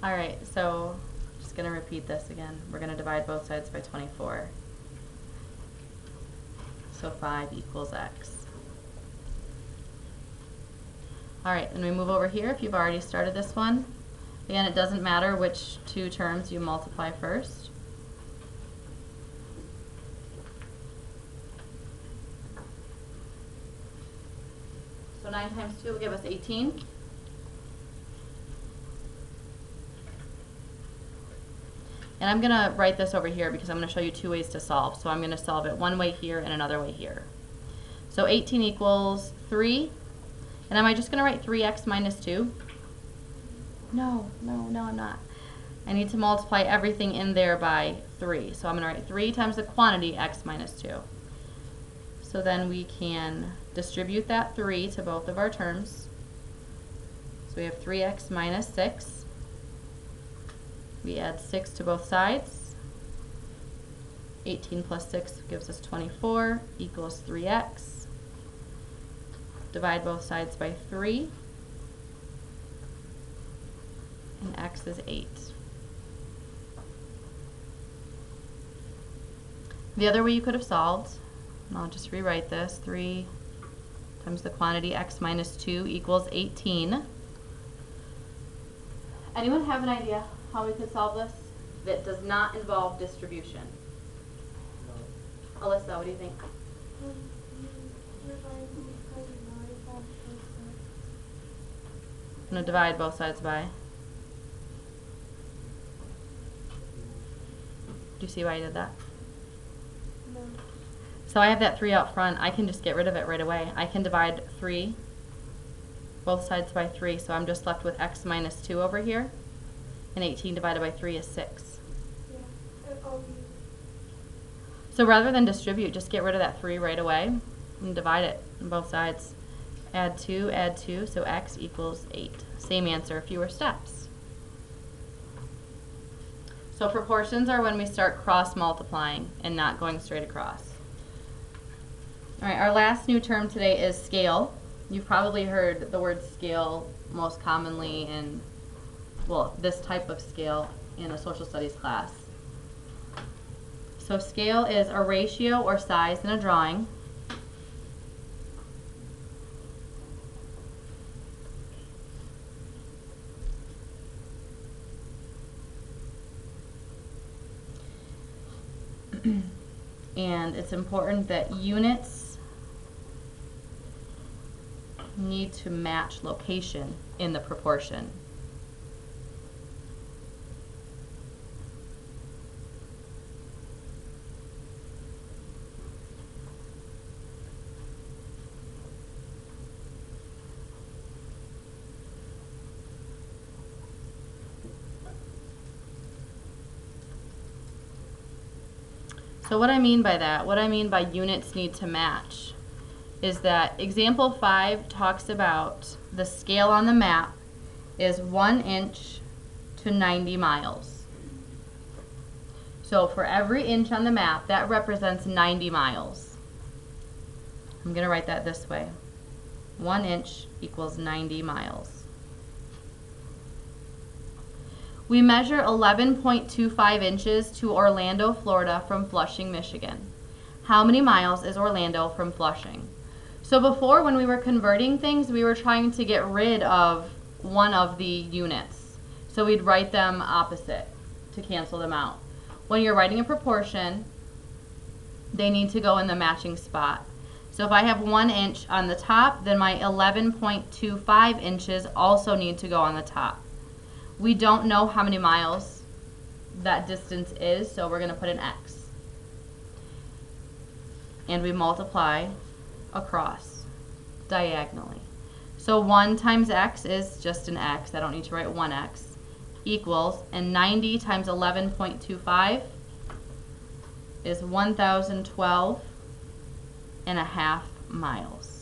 All right, so just going to repeat this again. We're going to divide both sides by 24. So 5 equals x. All right, and we move over here if you've already started this one. Again, it doesn't matter which two terms you multiply first. So 9 times 2 will give us 18. And I'm going to write this over here because I'm going to show you two ways to solve. So I'm going to solve it one way here and another way here. So 18 equals 3. And am I just going to write 3x minus 2? No, I'm not. I need to multiply everything in there by 3. So I'm going to write 3 times the quantity x minus 2. So then we can distribute that 3 to both of our terms. So we have 3x minus 6. We add 6 to both sides. 18 plus 6 gives us 24 equals 3x. Divide both sides by 3. And x is 8. The other way you could have solved, and I'll just rewrite this, 3 times the quantity x minus 2 equals 18. Anyone have an idea how we could solve this that does not involve distribution? No. Alyssa, what do you think? I'm going to divide both sides by. Do you see why I did that? No. So I have that 3 out front. I can just get rid of it right away. I can divide 3, both sides by 3, so I'm just left with x minus 2 over here. And 18 divided by 3 is 6. Yeah. So rather than distribute, just get rid of that 3 right away and divide it on both sides. Add 2, so x equals 8. Same answer, fewer steps. So proportions are when we start cross multiplying and not going straight across. All right, our last new term today is scale. You've probably heard the word scale most commonly in, well, this type of scale in a social studies class. So scale is a ratio or size in a drawing. And it's important that units need to match location in the proportion. So what I mean by that, what I mean by units need to match, is that example 5 talks about the scale on the map is 1 inch to 90 miles. So for every inch on the map, that represents 90 miles. I'm going to write that this way. 1 inch equals 90 miles. We measure 11.25 inches to Orlando, Florida from Flushing, Michigan. How many miles is Orlando from Flushing? So before, when we were converting things, we were trying to get rid of one of the units. So we'd write them opposite to cancel them out. When you're writing a proportion, they need to go in the matching spot. So if I have 1 inch on the top, then my 11.25 inches also need to go on the top. We don't know how many miles that distance is, so we're going to put an x. And we multiply across diagonally. So 1 times x is just an x. I don't need to write 1x. Equals, and 90 times 11.25 is 1,012.5 miles.